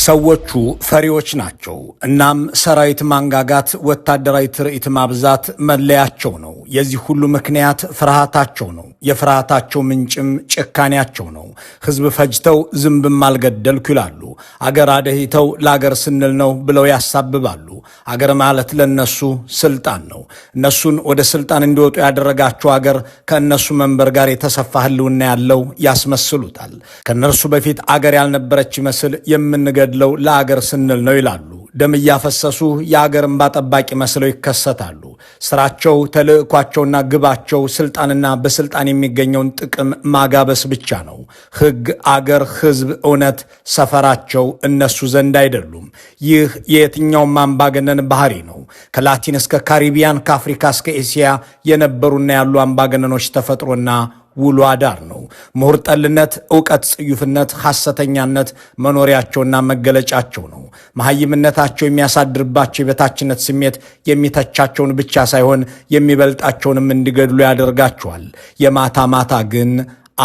ሰዎቹ ፈሪዎች ናቸው። እናም ሰራዊት ማንጋጋት፣ ወታደራዊ ትርኢት ማብዛት መለያቸው ነው። የዚህ ሁሉ ምክንያት ፍርሃታቸው ነው። የፍርሃታቸው ምንጭም ጭካኔያቸው ነው። ህዝብ ፈጅተው ዝንብም አልገደልኩ ይላሉ። አገር አደሂተው ለአገር ስንል ነው ብለው ያሳብባሉ። አገር ማለት ለነሱ ስልጣን ነው። እነሱን ወደ ስልጣን እንዲወጡ ያደረጋቸው አገር ከእነሱ መንበር ጋር የተሰፋ ህልውና ያለው ያስመስሉታል። ከእነርሱ በፊት አገር ያልነበረች ይመስል የምንገድለው ለአገር ስንል ነው ይላሉ። ደም እያፈሰሱ የአገር እንባ ጠባቂ መስለው ይከሰታሉ። ስራቸው፣ ተልዕኳቸውና ግባቸው ስልጣንና በስልጣን የሚገኘውን ጥቅም ማጋበስ ብቻ ነው። ህግ፣ አገር፣ ህዝብ፣ እውነት ሰፈራቸው እነሱ ዘንድ አይደሉም። ይህ የየትኛውም አምባገነን ባህሪ ነው። ከላቲን እስከ ካሪቢያን፣ ከአፍሪካ እስከ ኤስያ የነበሩና ያሉ አምባገነኖች ተፈጥሮና ውሎ አዳር ነው። ምሁር ጠልነት፣ ዕውቀት ጽዩፍነት፣ ሐሰተኛነት መኖሪያቸውና መገለጫቸው ነው። መሐይምነታቸው የሚያሳድርባቸው የበታችነት ስሜት የሚተቻቸውን ብቻ ሳይሆን የሚበልጣቸውንም እንዲገድሉ ያደርጋቸዋል። የማታ ማታ ግን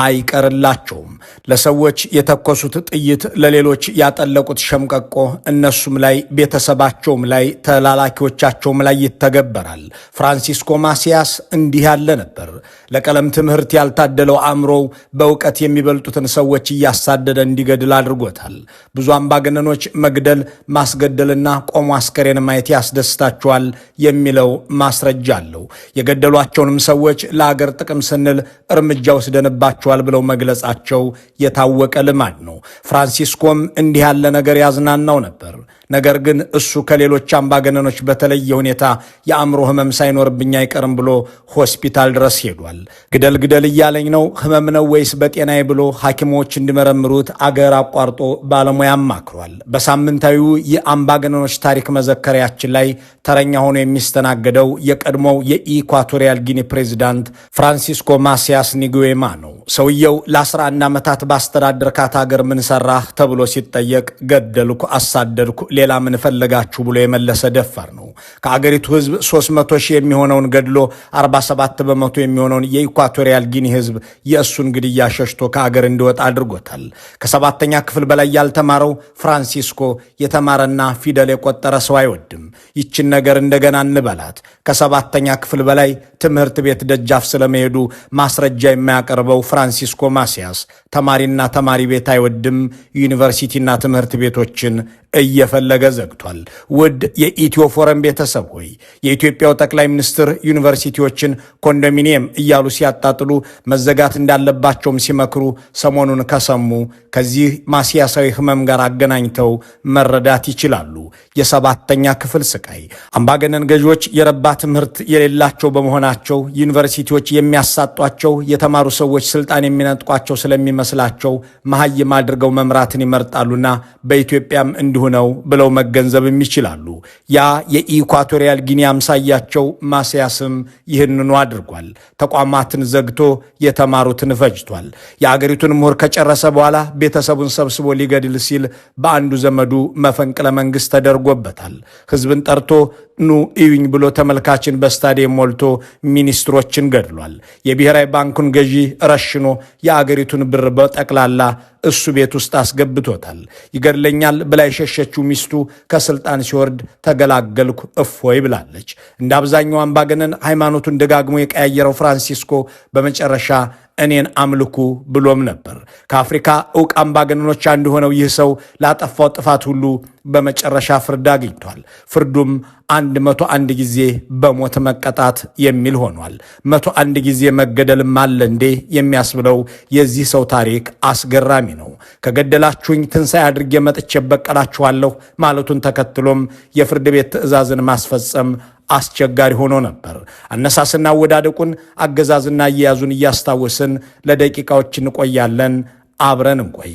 አይቀርላቸውም። ለሰዎች የተኮሱት ጥይት፣ ለሌሎች ያጠለቁት ሸምቀቆ እነሱም ላይ ቤተሰባቸውም ላይ ተላላኪዎቻቸውም ላይ ይተገበራል። ፍራንሲስኮ ማሲያስ እንዲህ ያለ ነበር። ለቀለም ትምህርት ያልታደለው አእምሮው በእውቀት የሚበልጡትን ሰዎች እያሳደደ እንዲገድል አድርጎታል። ብዙ አምባገነኖች መግደል፣ ማስገደልና ቆሞ አስከሬን ማየት ያስደስታቸዋል የሚለው ማስረጃ አለው። የገደሏቸውንም ሰዎች ለአገር ጥቅም ስንል እርምጃ ወስደንባቸው ብለው መግለጻቸው የታወቀ ልማድ ነው። ፍራንሲስኮም እንዲህ ያለ ነገር ያዝናናው ነበር። ነገር ግን እሱ ከሌሎች አምባገነኖች በተለየ ሁኔታ የአእምሮ ህመም ሳይኖርብኝ አይቀርም ብሎ ሆስፒታል ድረስ ሄዷል። ግደል ግደል እያለኝ ነው፣ ህመም ነው ወይስ በጤናዬ ብሎ ሐኪሞች እንዲመረምሩት አገር አቋርጦ ባለሙያ አማክሯል። በሳምንታዊው የአምባገነኖች ታሪክ መዘከሪያችን ላይ ተረኛ ሆኖ የሚስተናገደው የቀድሞው የኢኳቶሪያል ጊኒ ፕሬዚዳንት ፍራንሲስኮ ማሲያስ ኒጉዌማ ነው። ሰውየው ለ11 ዓመታት ባስተዳደርካት ሀገር ምን ሰራህ ተብሎ ሲጠየቅ ገደልኩ፣ አሳደድኩ፣ ሌላ ምን ፈለጋችሁ ብሎ የመለሰ ደፋር ነው። ከአገሪቱ ህዝብ 300 ሺህ የሚሆነውን ገድሎ 47 በመቶ የሚሆነውን የኢኳቶሪያል ጊኒ ህዝብ የእሱን ግድያ ሸሽቶ ከአገር እንዲወጣ አድርጎታል። ከሰባተኛ ክፍል በላይ ያልተማረው ፍራንሲስኮ የተማረና ፊደል የቆጠረ ሰው አይወድም። ይችን ነገር እንደገና እንበላት። ከሰባተኛ ክፍል በላይ ትምህርት ቤት ደጃፍ ስለመሄዱ ማስረጃ የማያቀርበው ፍራንሲስኮ ማሲያስ ተማሪና ተማሪ ቤት አይወድም። ዩኒቨርሲቲና ትምህርት ቤቶችን እየፈለገ ዘግቷል። ውድ የኢትዮ ፎረም ቤተሰብ ሆይ የኢትዮጵያው ጠቅላይ ሚኒስትር ዩኒቨርሲቲዎችን ኮንዶሚኒየም እያሉ ሲያጣጥሉ መዘጋት እንዳለባቸውም ሲመክሩ ሰሞኑን ከሰሙ ከዚህ ማሲያሳዊ ህመም ጋር አገናኝተው መረዳት ይችላሉ። የሰባተኛ ክፍል ስቃይ። አምባገነን ገዢዎች የረባ ትምህርት የሌላቸው በመሆናቸው ዩኒቨርሲቲዎች የሚያሳጧቸው፣ የተማሩ ሰዎች ስልጣን የሚነጥቋቸው ስለሚመስላቸው መሐይም አድርገው መምራትን ይመርጣሉና በኢትዮጵያም እንዲሁ ነው ብለው መገንዘብም ይችላሉ። ያ የኢኳቶሪያል ጊኒ አምሳያቸው ማሲያስም ይህንኑ አድርጓል። ተቋማትን ዘግቶ የተማሩትን ፈጅቷል። የአገሪቱን ምሁር ከጨረሰ በኋላ ቤተሰቡን ሰብስቦ ሊገድል ሲል በአንዱ ዘመዱ መፈንቅለ መንግስት ተደርጎበታል። ህዝብን ጠርቶ ኑ እዩኝ ብሎ ተመልካችን በስታዲየም ሞልቶ ሚኒስትሮችን ገድሏል። የብሔራዊ ባንኩን ገዢ ረሽኖ የአገሪቱን ብር በጠቅላላ እሱ ቤት ውስጥ አስገብቶታል። ይገድለኛል ብላ የሸሸችው ሚስቱ ከስልጣን ሲወርድ ተገላገልኩ እፎይ ብላለች። እንደ አብዛኛው አምባገነን ሃይማኖቱን ደጋግሞ የቀያየረው ፍራንሲስኮ በመጨረሻ እኔን አምልኩ ብሎም ነበር። ከአፍሪካ ዕውቅ አምባገነኖች አንዱ ሆነው ይህ ሰው ላጠፋው ጥፋት ሁሉ በመጨረሻ ፍርድ አግኝቷል። ፍርዱም 101 ጊዜ በሞት መቀጣት የሚል ሆኗል። 101 ጊዜ መገደልም አለ እንዴ የሚያስብለው የዚህ ሰው ታሪክ አስገራሚ ነው። ከገደላችሁኝ ትንሣኤ አድርጌ መጥቼ በቀላችኋለሁ ማለቱን ተከትሎም የፍርድ ቤት ትዕዛዝን ማስፈጸም አስቸጋሪ ሆኖ ነበር። አነሳስና አወዳደቁን፣ አገዛዝና አያያዙን እያስታወስን ለደቂቃዎች እንቆያለን። አብረን እንቆይ።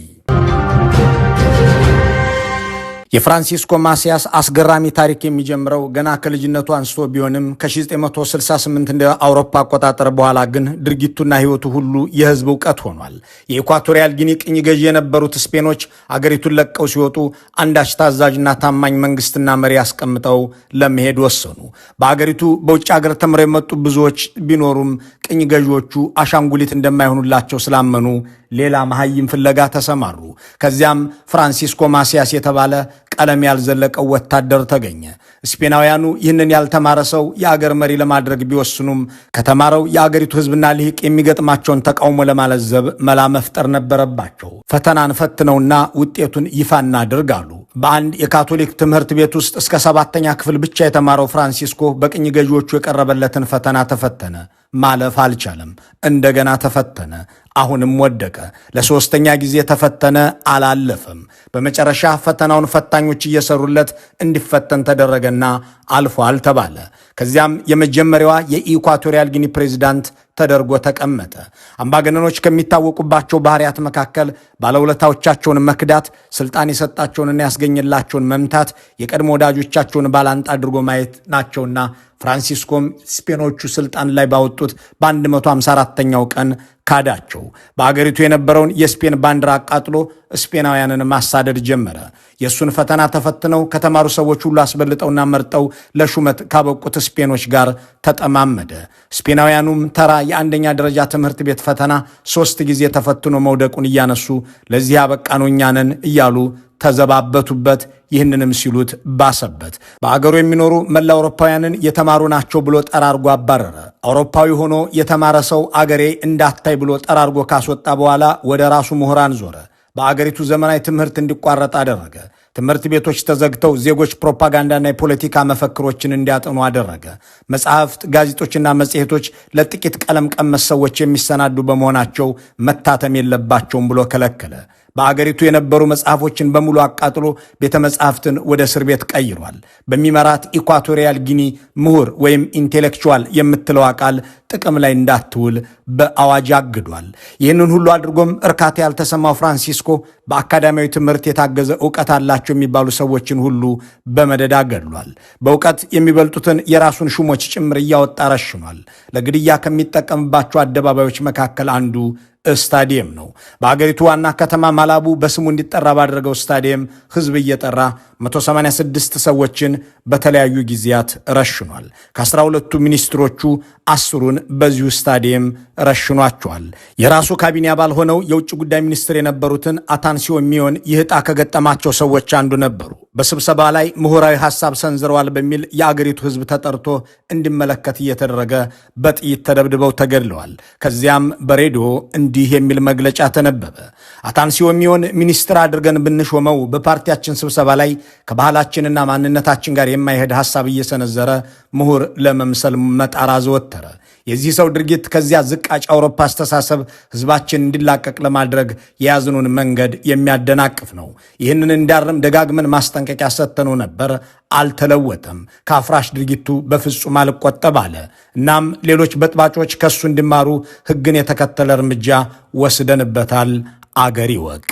የፍራንሲስኮ ማሲያስ አስገራሚ ታሪክ የሚጀምረው ገና ከልጅነቱ አንስቶ ቢሆንም ከ1968 እንደ አውሮፓ አቆጣጠር በኋላ ግን ድርጊቱና ሕይወቱ ሁሉ የህዝብ ዕውቀት ሆኗል። የኢኳቶሪያል ጊኒ ቅኝ ገዢ የነበሩት ስፔኖች አገሪቱን ለቀው ሲወጡ አንዳች ታዛዥና ታማኝ መንግስትና መሪ አስቀምጠው ለመሄድ ወሰኑ። በአገሪቱ በውጭ አገር ተምረው የመጡ ብዙዎች ቢኖሩም ቅኝ ገዢዎቹ አሻንጉሊት እንደማይሆኑላቸው ስላመኑ ሌላ መሐይም ፍለጋ ተሰማሩ። ከዚያም ፍራንሲስኮ ማሲያስ የተባለ ቀለም ያልዘለቀው ወታደር ተገኘ። ስፔናውያኑ ይህንን ያልተማረ ሰው የአገር መሪ ለማድረግ ቢወስኑም ከተማረው የአገሪቱ ሕዝብና ልሂቅ የሚገጥማቸውን ተቃውሞ ለማለዘብ መላ መፍጠር ነበረባቸው። ፈተናን ፈትነውና ውጤቱን ይፋ እናድርግ አሉ። በአንድ የካቶሊክ ትምህርት ቤት ውስጥ እስከ 7ኛ ክፍል ብቻ የተማረው ፍራንሲስኮ በቅኝ ገዢዎቹ የቀረበለትን ፈተና ተፈተነ። ማለፍ አልቻለም። እንደገና ተፈተነ። አሁንም ወደቀ። ለ3ኛ ጊዜ ተፈተነ። አላለፈም። በመጨረሻ ፈተናውን ፈታኞች እየሰሩለት እንዲፈተን ተደረገና አልፏል ተባለ። ከዚያም የመጀመሪያዋ የኢኳቶሪያል ጊኒ ፕሬዚዳንት ተደርጎ ተቀመጠ። አምባገነኖች ከሚታወቁባቸው ባህሪያት መካከል ባለውለታዎቻቸውን መክዳት፣ ስልጣን የሰጣቸውንና ያስገኘላቸውን መምታት፣ የቀድሞ ወዳጆቻቸውን ባላንጣ አድርጎ ማየት ናቸውና ፍራንሲስኮም ስፔኖቹ ስልጣን ላይ ባወጡት በ154ኛው ቀን ካዳቸው። በአገሪቱ የነበረውን የስፔን ባንዲራ አቃጥሎ ስፔናውያንን ማሳደድ ጀመረ። የእሱን ፈተና ተፈትነው ከተማሩ ሰዎች ሁሉ አስበልጠውና መርጠው ለሹመት ካበቁት ስፔኖች ጋር ተጠማመደ። ስፔናውያኑም ተራ የ1ኛ ደረጃ ትምህርት ቤት ፈተና 3 ጊዜ ተፈትኖ መውደቁን እያነሱ ለዚህ ያበቃነው እኛ ነን እያሉ ተዘባበቱበት። ይህንንም ሲሉት ባሰበት። በአገሩ የሚኖሩ መላ አውሮፓውያንን የተማሩ ናቸው ብሎ ጠራርጎ አባረረ። አውሮፓዊ ሆኖ የተማረ ሰው አገሬ እንዳታይ ብሎ ጠራርጎ ካስወጣ በኋላ ወደ ራሱ ምሁራን ዞረ። በአገሪቱ ዘመናዊ ትምህርት እንዲቋረጥ አደረገ። ትምህርት ቤቶች ተዘግተው ዜጎች ፕሮፓጋንዳና የፖለቲካ መፈክሮችን እንዲያጠኑ አደረገ። መጽሐፍት፣ ጋዜጦችና መጽሔቶች ለጥቂት ቀለም ቀመስ ሰዎች የሚሰናዱ በመሆናቸው መታተም የለባቸውም ብሎ ከለከለ። በአገሪቱ የነበሩ መጽሐፎችን በሙሉ አቃጥሎ ቤተ መጽሐፍትን ወደ እስር ቤት ቀይሯል። በሚመራት ኢኳቶሪያል ጊኒ ምሁር ወይም ኢንቴሌክቹዋል የምትለዋ ቃል ጥቅም ላይ እንዳትውል በአዋጅ አግዷል። ይህንን ሁሉ አድርጎም እርካታ ያልተሰማው ፍራንሲስኮ በአካዳሚያዊ ትምህርት የታገዘ ዕውቀት አላቸው የሚባሉ ሰዎችን ሁሉ በመደዳ ገድሏል። በእውቀት የሚበልጡትን የራሱን ሹሞች ጭምር እያወጣ ረሽኗል። ለግድያ ከሚጠቀምባቸው አደባባዮች መካከል አንዱ ስታዲየም ነው። በአገሪቱ ዋና ከተማ ማላቡ በስሙ እንዲጠራ ባደረገው ስታዲየም ሕዝብ እየጠራ 186 ሰዎችን በተለያዩ ጊዜያት ረሽኗል። ከ12ቱ ሚኒስትሮቹ 10ሩን በዚሁ ስታዲየም ረሽኗቸዋል። የራሱ ካቢኔ አባል ሆነው የውጭ ጉዳይ ሚኒስትር የነበሩትን አታንሲዮ ሚዮን ይህ ዕጣ ከገጠማቸው ሰዎች አንዱ ነበሩ። በስብሰባ ላይ ምሁራዊ ሐሳብ ሰንዝረዋል በሚል የአገሪቱ ሕዝብ ተጠርቶ እንዲመለከት እየተደረገ በጥይት ተደብድበው ተገድለዋል። ከዚያም በሬዲዮ እንዲህ የሚል መግለጫ ተነበበ። አታንሲዮ ሚዮን ሚኒስትር አድርገን ብንሾመው በፓርቲያችን ስብሰባ ላይ ከባህላችንና ማንነታችን ጋር የማይሄድ ሐሳብ እየሰነዘረ ምሁር ለመምሰል መጣር አዘወተረ። የዚህ ሰው ድርጊት ከዚያ ዝቃጭ አውሮፓ አስተሳሰብ ሕዝባችን እንዲላቀቅ ለማድረግ የያዝኑን መንገድ የሚያደናቅፍ ነው። ይህንን እንዳርም ደጋግመን ማስጠንቀቂያ ሰጥተነው ነበር። አልተለወጠም። ከአፍራሽ ድርጊቱ በፍጹም አልቆጠብ አለ። እናም ሌሎች በጥባጮች ከሱ እንዲማሩ ሕግን የተከተለ እርምጃ ወስደንበታል። አገር ይወቅ።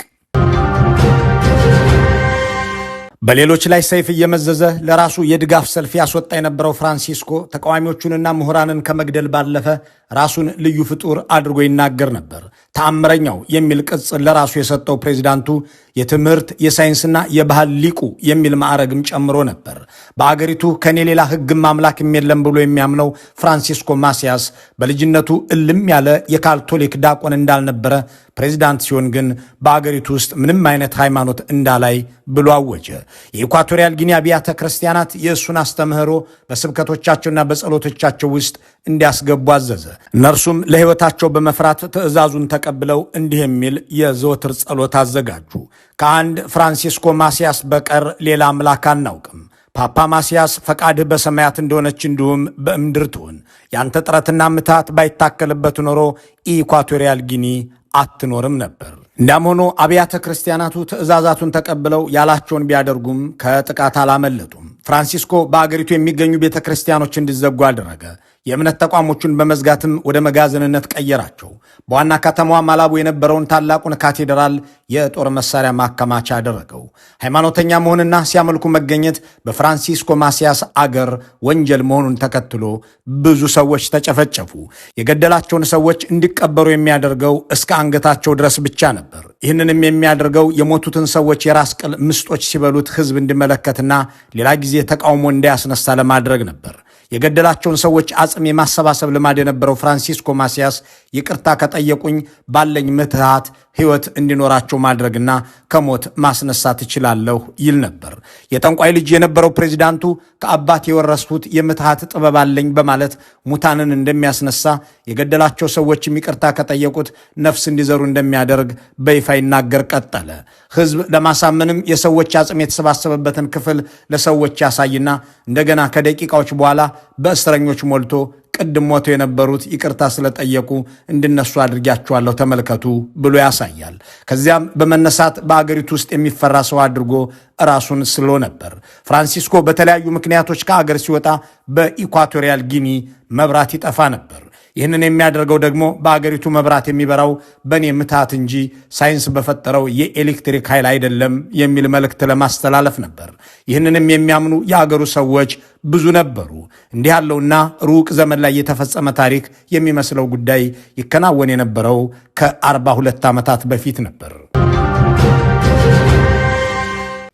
በሌሎች ላይ ሰይፍ እየመዘዘ ለራሱ የድጋፍ ሰልፍ ያስወጣ የነበረው ፍራንሲስኮ ተቃዋሚዎቹንና ምሁራንን ከመግደል ባለፈ ራሱን ልዩ ፍጡር አድርጎ ይናገር ነበር። ተአምረኛው የሚል ቅጽል ለራሱ የሰጠው ፕሬዚዳንቱ የትምህርት የሳይንስና የባህል ሊቁ የሚል ማዕረግም ጨምሮ ነበር። በአገሪቱ ከኔ ሌላ ሕግም አምላክም የለም ብሎ የሚያምነው ፍራንሲስኮ ማሲያስ በልጅነቱ እልም ያለ የካቶሊክ ዲያቆን እንዳልነበረ ፕሬዚዳንት ሲሆን ግን በአገሪቱ ውስጥ ምንም አይነት ሃይማኖት እንዳላይ ብሎ አወጀ። የኢኳቶሪያል ጊኒ አብያተ ክርስቲያናት የእሱን አስተምህሮ በስብከቶቻቸውና በጸሎቶቻቸው ውስጥ እንዲያስገቡ አዘዘ። እነርሱም ለሕይወታቸው በመፍራት ትእዛዙን ተቀብለው እንዲህ የሚል የዘወትር ጸሎት አዘጋጁ። ከአንድ ፍራንሲስኮ ማሲያስ በቀር ሌላ አምላክ አናውቅም። ፓፓ ማሲያስ ፈቃድህ በሰማያት እንደሆነች እንዲሁም በምድር ትሁን። ያንተ ጥረትና ምታት ባይታከልበት ኖሮ ኢኳቶሪያል ጊኒ አትኖርም ነበር። እንዳም ሆኖ አብያተ ክርስቲያናቱ ትእዛዛቱን ተቀብለው ያላቸውን ቢያደርጉም ከጥቃት አላመለጡም። ፍራንሲስኮ በአገሪቱ የሚገኙ ቤተ ክርስቲያኖች እንዲዘጉ አደረገ። የእምነት ተቋሞቹን በመዝጋትም ወደ መጋዘንነት ቀየራቸው። በዋና ከተማዋ ማላቡ የነበረውን ታላቁን ካቴድራል የጦር መሳሪያ ማከማቻ አደረገው። ሃይማኖተኛ መሆንና ሲያመልኩ መገኘት በፍራንሲስኮ ማሲያስ አገር ወንጀል መሆኑን ተከትሎ ብዙ ሰዎች ተጨፈጨፉ። የገደላቸውን ሰዎች እንዲቀበሩ የሚያደርገው እስከ አንገታቸው ድረስ ብቻ ነበር። ይህንንም የሚያደርገው የሞቱትን ሰዎች የራስ ቅል ምስጦች ሲበሉት ሕዝብ እንዲመለከትና ሌላ ጊዜ ተቃውሞ እንዳያስነሳ ለማድረግ ነበር። የገደላቸውን ሰዎች አጽም የማሰባሰብ ልማድ የነበረው ፍራንሲስኮ ማሲያስ ይቅርታ ከጠየቁኝ ባለኝ ምትሃት ሕይወት እንዲኖራቸው ማድረግና ከሞት ማስነሳት እችላለሁ ይል ነበር። የጠንቋይ ልጅ የነበረው ፕሬዚዳንቱ ከአባት የወረስኩት የምትሃት ጥበብ አለኝ በማለት ሙታንን እንደሚያስነሳ፣ የገደላቸው ሰዎችም ይቅርታ ከጠየቁት ነፍስ እንዲዘሩ እንደሚያደርግ በይፋ ይናገር ቀጠለ። ሕዝብ ለማሳመንም የሰዎች አጽም የተሰባሰበበትን ክፍል ለሰዎች ያሳይና እንደገና ከደቂቃዎች በኋላ በእስረኞች ሞልቶ ቅድም ሞተው የነበሩት ይቅርታ ስለጠየቁ እንዲነሱ አድርጊያቸዋለሁ ተመልከቱ ብሎ ያሳያል። ከዚያም በመነሳት በአገሪቱ ውስጥ የሚፈራ ሰው አድርጎ ራሱን ስሎ ነበር። ፍራንሲስኮ በተለያዩ ምክንያቶች ከአገር ሲወጣ በኢኳቶሪያል ጊኒ መብራት ይጠፋ ነበር። ይህንን የሚያደርገው ደግሞ በአገሪቱ መብራት የሚበራው በእኔ ምትሃት እንጂ ሳይንስ በፈጠረው የኤሌክትሪክ ኃይል አይደለም የሚል መልእክት ለማስተላለፍ ነበር። ይህንንም የሚያምኑ የአገሩ ሰዎች ብዙ ነበሩ። እንዲህ ያለውና ሩቅ ዘመን ላይ የተፈጸመ ታሪክ የሚመስለው ጉዳይ ይከናወን የነበረው ከ42 ዓመታት በፊት ነበር።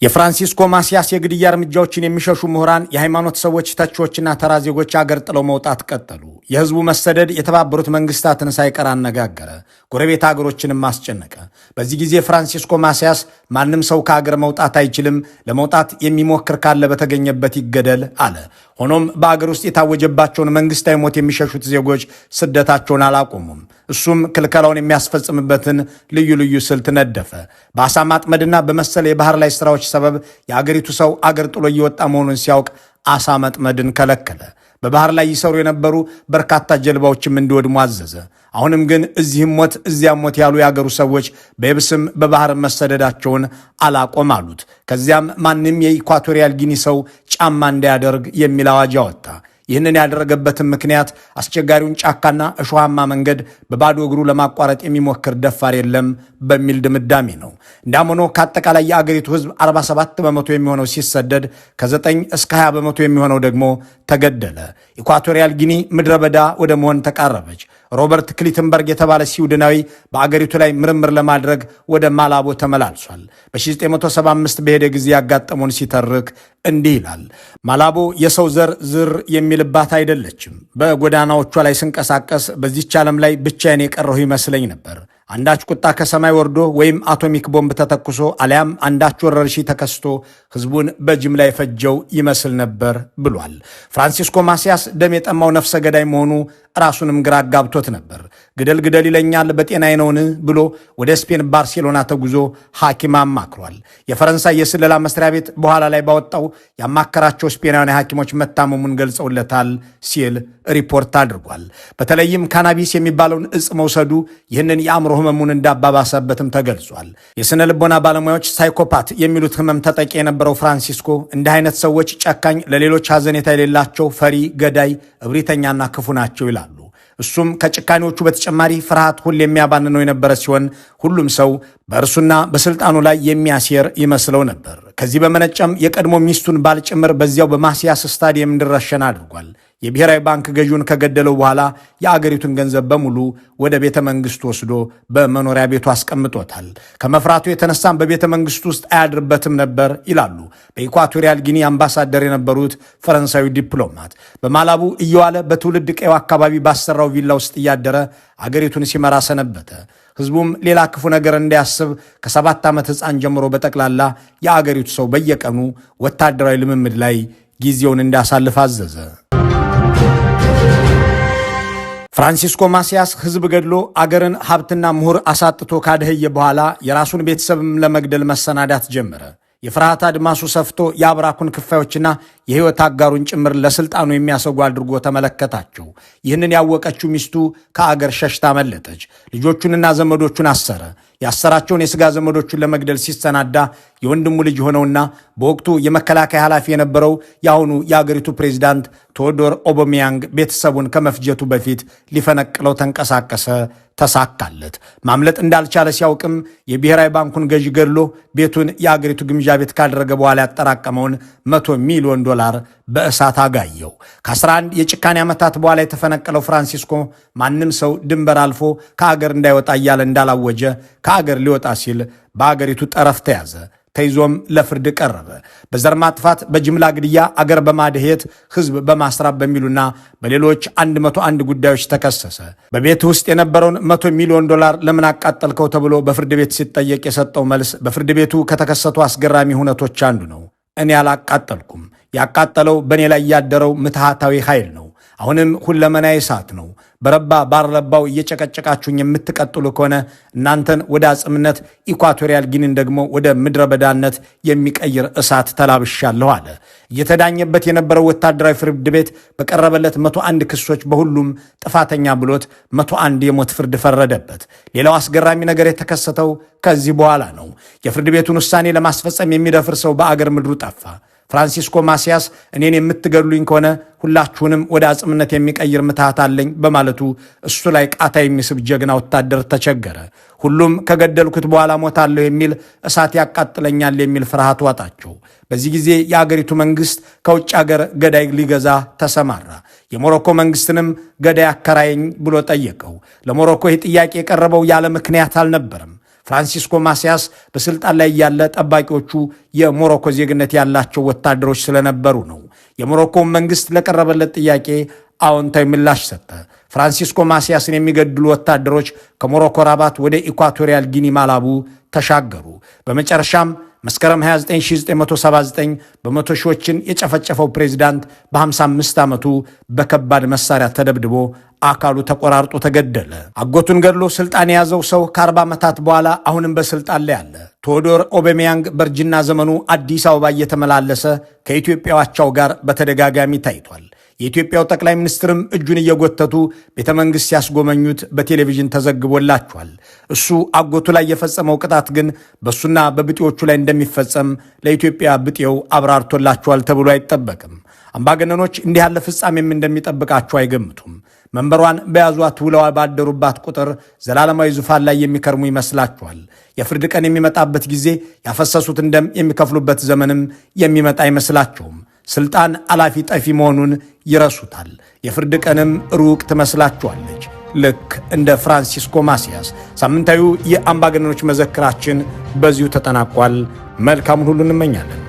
የፍራንሲስኮ ማሲያስ የግድያ እርምጃዎችን የሚሸሹ ምሁራን፣ የሃይማኖት ሰዎች፣ ተቺዎችና ተራ ዜጎች አገር ጥለው መውጣት ቀጠሉ። የህዝቡ መሰደድ የተባበሩት መንግስታትን ሳይቀር አነጋገረ፣ ጎረቤት አገሮችንም አስጨነቀ። በዚህ ጊዜ ፍራንሲስኮ ማሲያስ ማንም ሰው ከአገር መውጣት አይችልም፣ ለመውጣት የሚሞክር ካለ በተገኘበት ይገደል አለ። ሆኖም በአገር ውስጥ የታወጀባቸውን መንግስታዊ ሞት የሚሸሹት ዜጎች ስደታቸውን አላቆሙም። እሱም ክልከላውን የሚያስፈጽምበትን ልዩ ልዩ ስልት ነደፈ። በአሳ ማጥመድና በመሰል የባህር ላይ ስራዎች ሰበብ የአገሪቱ ሰው አገር ጥሎ እየወጣ መሆኑን ሲያውቅ አሳ መጥመድን ከለከለ። በባህር ላይ ይሰሩ የነበሩ በርካታ ጀልባዎችም እንዲወድሙ አዘዘ። አሁንም ግን እዚህም ሞት እዚያም ሞት ያሉ የአገሩ ሰዎች በየብስም በባህር መሰደዳቸውን አላቆም አሉት። ከዚያም ማንም የኢኳቶሪያል ጊኒ ሰው ጫማ እንዳያደርግ የሚል አዋጅ አወጣ። ይህንን ያደረገበትን ምክንያት አስቸጋሪውን ጫካና እሾሃማ መንገድ በባዶ እግሩ ለማቋረጥ የሚሞክር ደፋር የለም በሚል ድምዳሜ ነው። እንዳም ሆኖ ከአጠቃላይ የአገሪቱ ሕዝብ 47 በመቶ የሚሆነው ሲሰደድ ከ9 እስከ 20 በመቶ የሚሆነው ደግሞ ተገደለ። ኢኳቶሪያል ጊኒ ምድረ በዳ ወደ መሆን ተቃረበች። ሮበርት ክሊተንበርግ የተባለ ስዊድናዊ በአገሪቱ ላይ ምርምር ለማድረግ ወደ ማላቦ ተመላልሷል። በ1975 በሄደ ጊዜ ያጋጠመውን ሲተርክ እንዲህ ይላል። ማላቦ የሰው ዘር ዝር የሚልባት አይደለችም። በጎዳናዎቿ ላይ ስንቀሳቀስ በዚች ዓለም ላይ ብቻዬን የቀረሁ ይመስለኝ ነበር። አንዳች ቁጣ ከሰማይ ወርዶ ወይም አቶሚክ ቦምብ ተተኩሶ አሊያም አንዳች ወረርሽኝ ተከስቶ ህዝቡን በጅምላ የፈጀው ይመስል ነበር ብሏል። ፍራንሲስኮ ማሲያስ ደም የጠማው ነፍሰ ገዳይ መሆኑ ራሱንም ግራ አጋብቶት ነበር። ግደል ግደል ይለኛል በጤናዬ ነውን ብሎ ወደ ስፔን ባርሴሎና ተጉዞ ሐኪም አማክሯል። የፈረንሳይ የስለላ መስሪያ ቤት በኋላ ላይ ባወጣው ያማከራቸው ስፔናውያን ሐኪሞች መታመሙን ገልጸውለታል ሲል ሪፖርት አድርጓል። በተለይም ካናቢስ የሚባለውን እጽ መውሰዱ ይህንን የአእምሮ ህመሙን እንዳባባሰበትም ተገልጿል። የስነ ልቦና ባለሙያዎች ሳይኮፓት የሚሉት ህመም ተጠቂ የነበረው ፍራንሲስኮ እንዲህ አይነት ሰዎች ጨካኝ፣ ለሌሎች ሐዘኔታ የሌላቸው፣ ፈሪ፣ ገዳይ፣ እብሪተኛና ክፉ ናቸው ይላሉ። እሱም ከጭካኔዎቹ በተጨማሪ ፍርሃት ሁሌ የሚያባንነው የነበረ ሲሆን ሁሉም ሰው በእርሱና በስልጣኑ ላይ የሚያሴር ይመስለው ነበር። ከዚህ በመነጨም የቀድሞ ሚስቱን ባል ጭምር በዚያው በማሲያስ ስታዲየም እንዲረሸን አድርጓል። የብሔራዊ ባንክ ገዢውን ከገደለው በኋላ የአገሪቱን ገንዘብ በሙሉ ወደ ቤተ መንግስቱ ወስዶ በመኖሪያ ቤቱ አስቀምጦታል። ከመፍራቱ የተነሳም በቤተ መንግስቱ ውስጥ አያድርበትም ነበር ይላሉ በኢኳቶሪያል ጊኒ አምባሳደር የነበሩት ፈረንሳዊ ዲፕሎማት። በማላቡ እየዋለ በትውልድ ቀዩ አካባቢ ባሰራው ቪላ ውስጥ እያደረ አገሪቱን ሲመራ ሰነበተ። ህዝቡም ሌላ ክፉ ነገር እንዳያስብ ከ7 ዓመት ሕፃን ጀምሮ በጠቅላላ የአገሪቱ ሰው በየቀኑ ወታደራዊ ልምምድ ላይ ጊዜውን እንዲያሳልፍ አዘዘ። ፍራንሲስኮ ማሲያስ ህዝብ ገድሎ አገርን ሀብትና ምሁር አሳጥቶ ካደህየ በኋላ የራሱን ቤተሰብም ለመግደል መሰናዳት ጀመረ። የፍርሃት አድማሱ ሰፍቶ የአብራኩን ክፋዮችና የህይወት አጋሩን ጭምር ለስልጣኑ የሚያሰጉ አድርጎ ተመለከታቸው። ይህንን ያወቀችው ሚስቱ ከአገር ሸሽታ መለጠች። ልጆቹንና ዘመዶቹን አሰረ። ያሰራቸውን የሥጋ ዘመዶቹን ለመግደል ሲሰናዳ የወንድሙ ልጅ ሆነውና በወቅቱ የመከላከያ ኃላፊ የነበረው የአሁኑ የአገሪቱ ፕሬዚዳንት ቴዎዶር ኦቦሚያንግ ቤተሰቡን ከመፍጀቱ በፊት ሊፈነቅለው ተንቀሳቀሰ። ተሳካለት። ማምለጥ እንዳልቻለ ሲያውቅም የብሔራዊ ባንኩን ገዢ ገድሎ ቤቱን የአገሪቱ ግምጃ ቤት ካደረገ በኋላ ያጠራቀመውን $100 ሚሊዮን በእሳት አጋየው። ከ11 የጭካኔ ዓመታት በኋላ የተፈነቀለው ፍራንሲስኮ ማንም ሰው ድንበር አልፎ ከአገር እንዳይወጣ እያለ እንዳላወጀ ከአገር ሊወጣ ሲል በአገሪቱ ጠረፍ ተያዘ። ተይዞም ለፍርድ ቀረበ። በዘር ማጥፋት፣ በጅምላ ግድያ፣ አገር በማድሄት ህዝብ በማስራብ በሚሉና በሌሎች 101 ጉዳዮች ተከሰሰ። በቤት ውስጥ የነበረውን $100 ሚሊዮን ለምን አቃጠልከው ተብሎ በፍርድ ቤት ሲጠየቅ የሰጠው መልስ በፍርድ ቤቱ ከተከሰቱ አስገራሚ ሁነቶች አንዱ ነው። እኔ አላቃጠልኩም። ያቃጠለው በእኔ ላይ ያደረው ምትሃታዊ ኃይል ነው። አሁንም ሁለመናዬ እሳት ነው። በረባ ባረባው እየጨቀጨቃችሁኝ የምትቀጥሉ ከሆነ እናንተን ወደ አጽምነት፣ ኢኳቶሪያል ጊኒን ደግሞ ወደ ምድረ በዳነት የሚቀይር እሳት ተላብሻለሁ አለ። እየተዳኘበት የነበረው ወታደራዊ ፍርድ ቤት በቀረበለት 101 ክሶች በሁሉም ጥፋተኛ ብሎት 101 የሞት ፍርድ ፈረደበት። ሌላው አስገራሚ ነገር የተከሰተው ከዚህ በኋላ ነው። የፍርድ ቤቱን ውሳኔ ለማስፈጸም የሚደፍር ሰው በአገር ምድሩ ጠፋ። ፍራንሲስኮ ማሲያስ እኔን የምትገድሉኝ ከሆነ ሁላችሁንም ወደ አጽምነት የሚቀይር ምትሃት አለኝ በማለቱ እሱ ላይ ቃታ የሚስብ ጀግና ወታደር ተቸገረ። ሁሉም ከገደልኩት በኋላ ሞታለሁ የሚል እሳት ያቃጥለኛል የሚል ፍርሃት ዋጣቸው። በዚህ ጊዜ የአገሪቱ መንግስት ከውጭ አገር ገዳይ ሊገዛ ተሰማራ። የሞሮኮ መንግስትንም ገዳይ አከራየኝ ብሎ ጠየቀው። ለሞሮኮ ይህ ጥያቄ የቀረበው ያለ ምክንያት አልነበረም። ፍራንሲስኮ ማሲያስ በስልጣን ላይ ያለ ጠባቂዎቹ የሞሮኮ ዜግነት ያላቸው ወታደሮች ስለነበሩ ነው። የሞሮኮ መንግስት ለቀረበለት ጥያቄ አዎንታዊ ምላሽ ሰጠ። ፍራንሲስኮ ማሲያስን የሚገድሉ ወታደሮች ከሞሮኮ ራባት ወደ ኢኳቶሪያል ጊኒ ማላቡ ተሻገሩ። በመጨረሻም መስከረም 29 1979 በመቶ ሺዎችን የጨፈጨፈው ፕሬዝዳንት በ55 ዓመቱ በከባድ መሳሪያ ተደብድቦ አካሉ ተቆራርጦ ተገደለ። አጎቱን ገድሎ ስልጣን የያዘው ሰው ከ40 ዓመታት በኋላ አሁንም በስልጣን ላይ አለ። ቴዎዶር ኦቤሜያንግ በእርጅና ዘመኑ አዲስ አበባ እየተመላለሰ ከኢትዮጵያው አቻው ጋር በተደጋጋሚ ታይቷል። የኢትዮጵያው ጠቅላይ ሚኒስትርም እጁን እየጎተቱ ቤተ መንግሥት ሲያስጎመኙት በቴሌቪዥን ተዘግቦላቸዋል። እሱ አጎቱ ላይ የፈጸመው ቅጣት ግን በእሱና በብጤዎቹ ላይ እንደሚፈጸም ለኢትዮጵያ ብጤው አብራርቶላቸዋል ተብሎ አይጠበቅም። አምባገነኖች እንዲህ ያለ ፍጻሜም እንደሚጠብቃቸው አይገምቱም። መንበሯን በያዟት ውለው ባደሩባት ቁጥር ዘላለማዊ ዙፋን ላይ የሚከርሙ ይመስላቸዋል። የፍርድ ቀን የሚመጣበት ጊዜ ያፈሰሱትን ደም የሚከፍሉበት ዘመንም የሚመጣ አይመስላቸውም። ስልጣን አላፊ ጠፊ መሆኑን ይረሱታል። የፍርድ ቀንም ሩቅ ትመስላቸዋለች። ልክ እንደ ፍራንሲስኮ ማሲያስ። ሳምንታዊው የአምባገነኖች መዘክራችን በዚሁ ተጠናቋል። መልካሙን ሁሉ እንመኛለን።